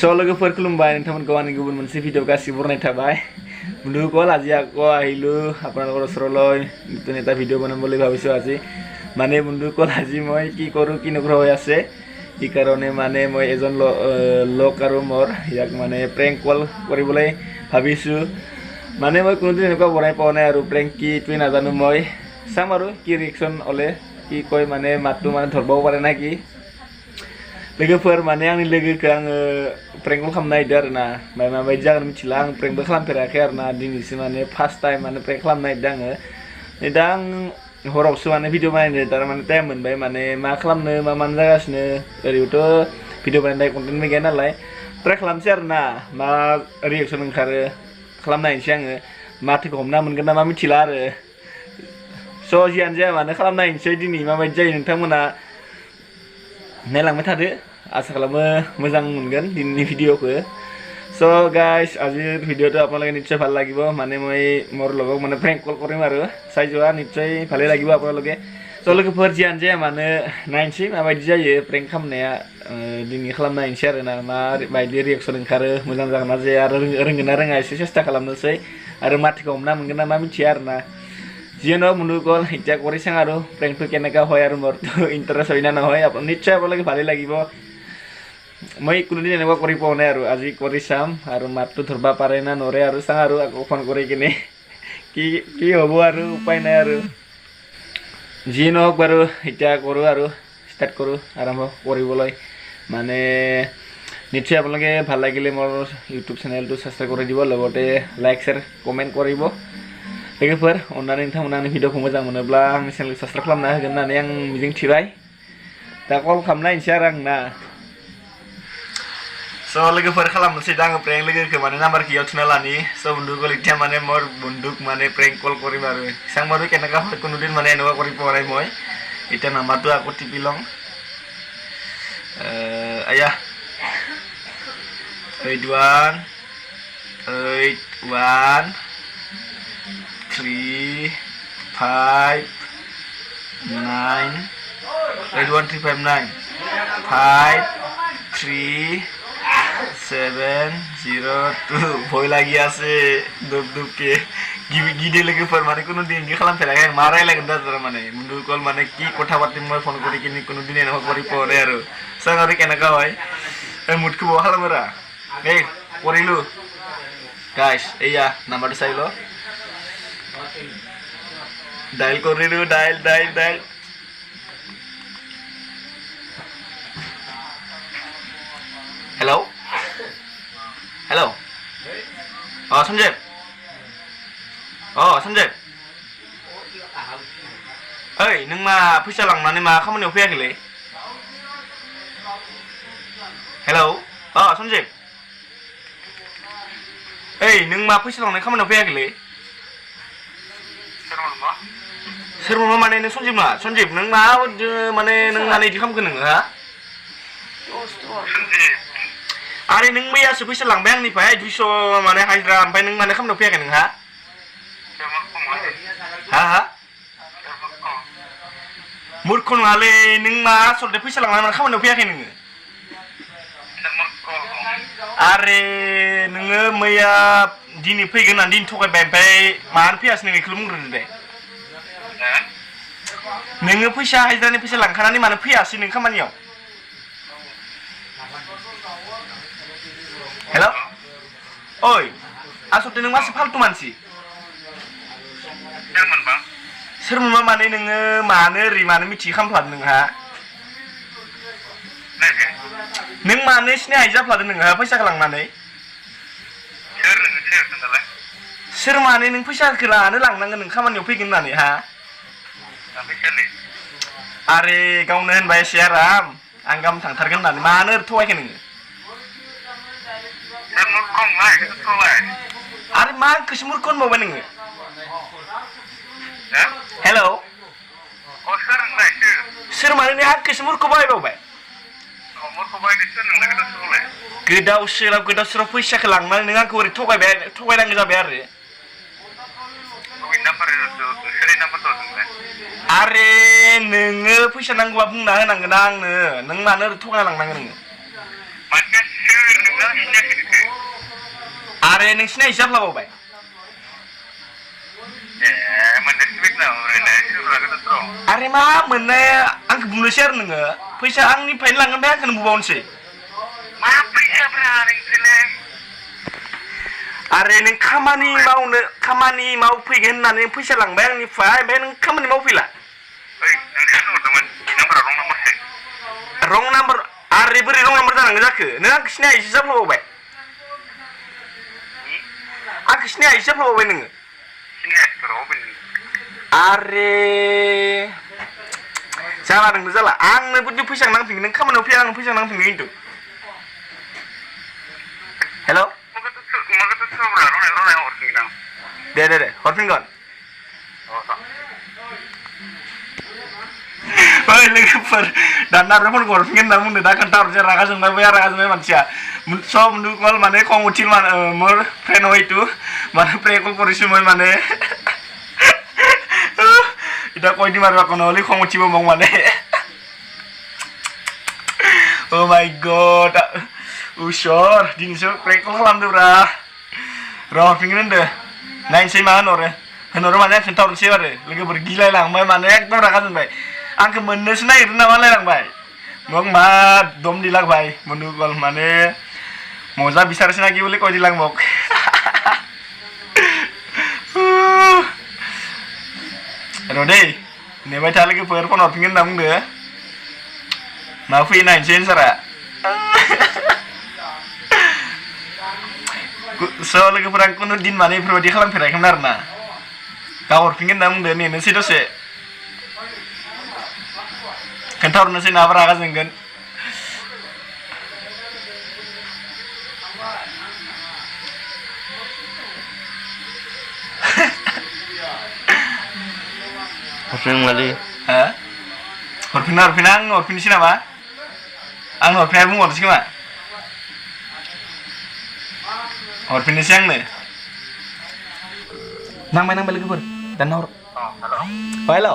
लोगोफोर खुलुमबाय नोंथांमोनखौ आंनि गुबुन मोनसे भिडिअ गासिबो बरनाय थाबाय বন্ধুসকল আজি আকৌ আহিলোঁ আপোনালোকৰ ওচৰলৈ নতুন এটা ভিডিঅ' বনাম বুলি ভাবিছোঁ আজি মানে বন্ধুসকল আজি মই কি কৰোঁ কি নকৰোঁ হৈ আছে এই কাৰণে মানে মই এজন লগ আৰু মোৰ ইয়াক মানে প্ৰেংক কল কৰিবলৈ ভাবিছোঁ মানে মই কোনোদিন এনেকুৱা বনাই পোৱা নাই আৰু প্ৰেংক কি এইটোৱে নাজানো মই চাম আৰু কি ৰিয়েকশ্যন হ'লে কি কয় মানে মাতটো মানে ধৰবও পাৰে না কি लोगोफोर माने आंनि लोगोखौ आङो प्रेंकल खालामनो नागिरदों आरो ना ओमफ्राय माबायदि जागोन मिथिला आं प्रेंकबो खालामफेराखै आरो ना दिनैसो माने फार्स्ट टाइम माने प्रेंक खालामनो नागिरदों आङो नै दा आं हरावसो माने भिडिअ बानायनो थारमाने टाइम मोनबाय माने मा खालामनो मा मानो जागासिनो ओरैबोथ' भिडिअ बानायनाय कन्टेन्टबो गैया नालाय ट्राइ खालामसै आरो ना मा रिएक्सन ओंखारो खालामनो नायनोसै आङो माथोखौ हमना मोनगोन ना मा मिथिला आरो स' जियानो जाया मानो खालामनो नायनोसै दिनै माबायदि जायो नोंथांमोना नायलांबाय थादो आसा खालामो मोजां मोनगोन दिनैनि भिडिअ'खौ स' गाइस আজিৰ ভিডিঅ'টো আপোনালোকে নিশ্চয় ভাল লাগিব মানে মই মোৰ লগক মানে প্ৰেংক কল কৰিম আৰু চাই যোৱা নিশ্চয় ভালে লাগিব আপোনালোকে स' लोगोफोर जियानो जाया मानो नायनोसै माबायदि जायो प्रेंक खालामनाया दिनै खालामनो नायनोसै आरो ना माबायदि रिएक्सन ओंखारो मोजां जागोन ना जाया आरो रोंगोन ना रोङा एसे सेस्था खालामनोसै आरो माथोखौ हमना मोनगोन ना मा मिथिया आरो ना যিয়েনো বন্ধুসকল এতিয়া কৰি চাওঁ আৰু প্ৰেংকটো কেনেকুৱা হয় আৰু মোৰ ইণ্টাৰেষ্ট হয় না নহয় নিশ্চয় আপোনালোকে ভালেই লাগিব মই কোনোদিন এনেকুৱা কৰি পোৱা নাই আৰু আজি কৰি চাম আৰু মাতটো ধৰবা পাৰে না নৰে আৰু চাওঁ আৰু আকৌ ফোন কৰি কিনে কি হ'ব আৰু উপায় নাই আৰু যি নহওক বাৰু এতিয়া কৰোঁ আৰু ষ্টাৰ্ট কৰোঁ আৰম্ভ কৰিবলৈ মানে নিশ্চয় আপোনালোকে ভাল লাগিলে মোৰ ইউটিউব চেনেলটো ছাবস্ক্ৰাইব কৰি দিব লগতে লাইক শ্বেয়াৰ কমেণ্ট কৰিব लोगोफोर अन्नानै नोंथांमोना आंनि भिडिअखौ मोजां मोनोब्ला आंनि चेनेलखौ साबस्क्राइब खालामना होगोन होननानै आं मिजिं थिबाय दा कल खालामनायनोसै आरो आं ना स' लोगोफोर खालामनोसै दा आङो प्रेंक लोगोखौ माने नाम्बारखौ इयाव थुना लानि स' बন্ধুসকল এতিয়া মানে মোৰ বন্ধুক মানে প্ৰেংক কল কৰিম আৰু চাং বাৰু কেনেকুৱা হয় কোনোদিন মানে এনেকুৱা কৰি পোৱা নাই মই এতিয়া নাম্বাৰটো আকৌ টিপি লওঁ আয়া 81 3 5 9 81359 5 3 7 0 2 ভয় লাগি আছে দুব দুবকে গিদে লোকफोर माने কোনো দিন কি খালামফেরাखै मा रायलायगोन दा माने বন্ধুসকল মানে কি কথা পাতিম মই ফোন কৰি কিনি কোনো দিন এনেকুৱা কৰি পোৱা নাই আৰু চাং আৰু কেনেকুৱা হয় এই মুডखौ বहा খালামरा এই কৰিলো গাইস এইয়া নাম্বাৰটো চাই ল डायल करिलु डायल हेलो संजय ओइ नों मा फैसा लांनानै मा खामानियाव फैयाखैलै हेलो संजय ओइ नों मा फैसा लांनाय खामानियाव फैयाखैलै सोर मामा माने नों सन्जिब नों मा माने नों माने इदि खालामखो नोङो हा आरे नों मैयासो फैसा लांबाय आंनिफ्राय 200 माने हाजिरा ओमफ्राय नों माने खामानियाव फैयाखै नोंहा हा मुर्ख नङालै नों मा आसलथे फैसा लांनानै माने खामानियाव फैयाखै नोङो आरे नोङो मैया दिनै फैगोन होननानै दिनै थगायबाय ओमफ्राय मानो फैयासै नों बेखौल' बुंग्रोदो दे नोङो फैसा हाजिरानि फैसा लांखानानै मानो फैयासै नों खामानियाव हेल' ओइ आसलथे नों मासे फाल्तु मानसि सोरमोनबा माने नोङो मानो ओरै मानो मिथियै खालामफ्लादों नोंहा नों मानो सिनाय जाफ्लादों नोंहा फैसाखौ लांनानै सोर माने नों फैसाखौ लानो लांनांगोन नों खामानियाव फैगोन होननानै हा आरे गावनो होनबाय एसे आराम आं गाबोन थांथारगोन होननानै मानो थगायखै नोङो आरे मा गोसो मुर्ख होनबावबाय नोङो हेल' सोर माने नों गोसो मुर्ख बाहायबावबाय गोदाव सोराव फैसाखौ लांनानै नों आंखौ ओरै थगायनांगौ जाबाय आरो आरे नोङो फैसा नांगौबा बुंना होनांगोन आंनो नों मानो थगायलांनांगोन नोङो आरे नोंसिना हिसाब लाबावबाय आरे मा मोननाय आंखौ बुंनोसै आरो नोङो फैसा आंनिफ्रायनो लांगोन बे आंखौनो बुबावनोसै मा फैसाफ्रा नोंसोरलाय आरे नों खामानि मावफैगोन होननानै फैसा लांबाय आंनिफ्राय ओमफ्राय नों खामानि मावफैला रं नाम्बार आरे बोरै रं नाम्बार जानांगौ जाखो नों आंखौ सिनाया हिसाब लाबावबाय आंखौ सिनाया हिसाब लाबावबाय नोङो आरे जाला नोंनो जाला आंनो बुद्धि फैसा नांफिनगोन नों खामानियाव फैया आंनो फैसा नांफिनगोन खिन्थु हेल' दे हरफिनगोन ओइ लोगोफोर दाना आरो फनखौ हरफिनगोन होनना बुंदों दा खोन्थाहरसै रागा जोंबाय मानसिया सब नुकल माने खम उठिल मोर फ्रेन्ड हयतु माने प्रे कल কৰিছো মই মানে এটা কই দিম আৰু নহ'লে খং উঠিব মোক মানে ও মাই গড उसर दिनैसो प्रे कल खालामदोब्रा र' हरफिनगोन होनदो नायनोसै मा होनहरो माने खोन्थाहरनोसै आरो लोगोफोर गिलायलांबाय माने एकदम रागा जोंबाय आंखौ मोननोसो नागिरदों नामा लायलांबाय मग मा दम दिलांबाय मनुगल माने मजा बिचारसै ना कि बोले কৈ दिलां मग र' दै नेबाय था लोगोफोर फन हरफिनगोन होनना बुंदो मा फैयो नायनोसै एन्सारा स' लोगोफोरा कुनु दिन माने बेफोरबायदि खालामफेराखैमोन आरोना गाव हरफिनगोन होनना बुंदो नेनोसै दसे खोन्थाहरनोसै नाबा रागा जोंगोन हरफिना आं हरफिननोसै नामा आं हरफिननाय बुंहरनोसै खोमा हरफिननोसै आंनो नांबाय लोगोफोर दानना हर हेल'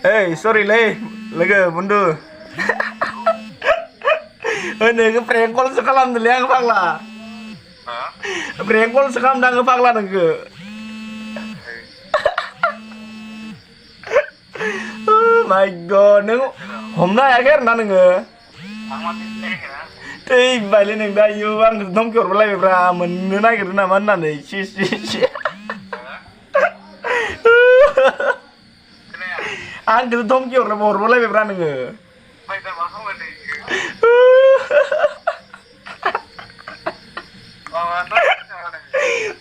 ओइ सरिलै लोगो बुन्दु नोङो प्रेंक कलसो खालामदोंलै आं फाग्ला प्रेंक कलसो खालामदों आङो फाग्ला नोंखो माय गड नों हमनो हायाखै आरोना नोङो थैबायलै नों दा इयो आंखौ धमकि हरबालायबायब्रा मोननो नागिरदों नामा होननानै आंखौ धमकि हरबालायबायब्रा नोङो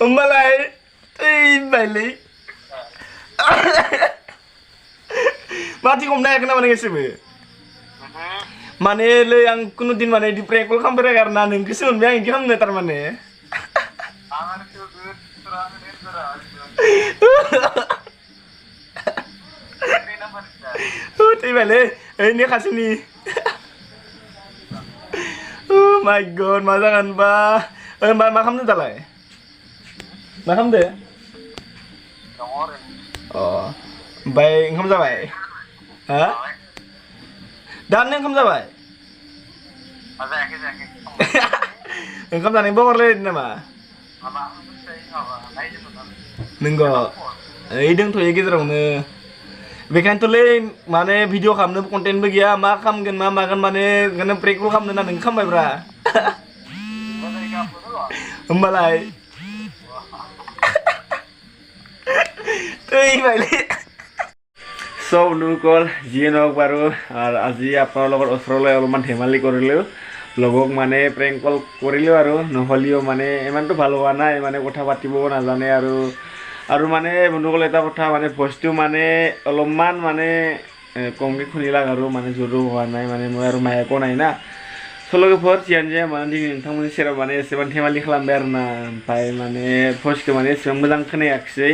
होमबालाय थैबायलै माथि हमनो हायाखै नामा नों एसेबो माने लै आं कुनु दिन माने इदि प्रेंक कल खालामफेराखै आरोना नोंखौसो मोनबाय आं इदि खालामनो थारमाने थैबायलै ओइ ने खासेनि माय गड मा जागोन बा मा खालामदो दालाय मा खालामदो ओमफ्राय ओंखाम जाबाय हा दानो ओंखाम जाबाय ओंखाम जानाय बावगारलायदों नामा नंगौ ओइ दोंथ'यो गेजेरावनो बेखायनोथ'लै माने भिडिअ खालामनो कन्टेन्टबो गैया मा खालामगोन मा मागोन माने ओंखायनो प्रेंक कल खालामनो होनना नों खालामबायब्रा होमबालाय थैबायलै সব লোকল যিয়ে নহওক বাৰু আৰু আজি আপোনাৰ লগত ওচৰলৈ অলপমান ধেমালি কৰিলোঁ লগক মানে প্ৰেংক কল কৰিলোঁ আৰু নহ'লেও মানে ইমানটো ভাল হোৱা নাই মানে কথা পাতিবও নাজানে আৰু মানে বন্ধুসকল এটা কথা মানে ভইচটো মানে অলপমান মানে কমকৈ শুনিলাক আৰু মানে জোৰো হোৱা নাই মানে মই আৰু মায়েকো নাই না स' लोगोफोर जियानो जाया माने दिनै नोंथांमोननि सेराव माने एसेबां धेमालि खालामबाय आरोना ओमफ्राय माने भइसखौ माने एसेबां मोजां खोनायाखिसै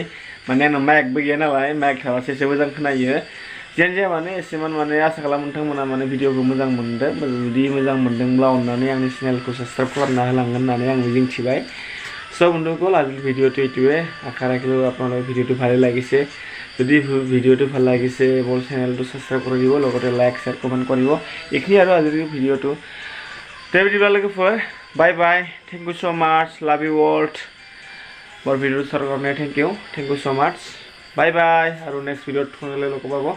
माने आंनाव माइकबो गैया नालाय माइक थाबासो एसे मोजां खोनायो जियानो जाया माने एसेबां माने आसा खालामो नोंथांमोना माने भिडिअखौ मोजां मोनदों जुदि मोजां मोनदोंब्ला अननानै आंनि चेनेलखौ साबस्क्राइब खालामना होलांगोन होननानै आं मिजिंथिबाय स' বন্ধুসকল আজিৰ ভিডিঅ'টো এইটোৱে আশা ৰাখিলোঁ আপোনালোকে ভিডিঅ'টো ভালে লাগিছে যদি ভিডিঅ'টো ভাল লাগিছে মোৰ চেনেলটো সাবস্ক্ৰাইব কৰি দিব লগতে লাইক শ্বেয়াৰ কমেণ্ট কৰিব এইখিনি আৰু আজিৰ ভিডিঅ'টো তে বিদিবা লোগोफोर bye bye thank you so much love you world more video चार करने thank you so much bye bye और नेक्स्ट भिडिअ लोगों पाबो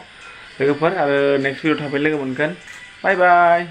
लोगोफोर आरो नेक्स्ट भिडिअ थाफै लोगो मोनगोन बाय बाय।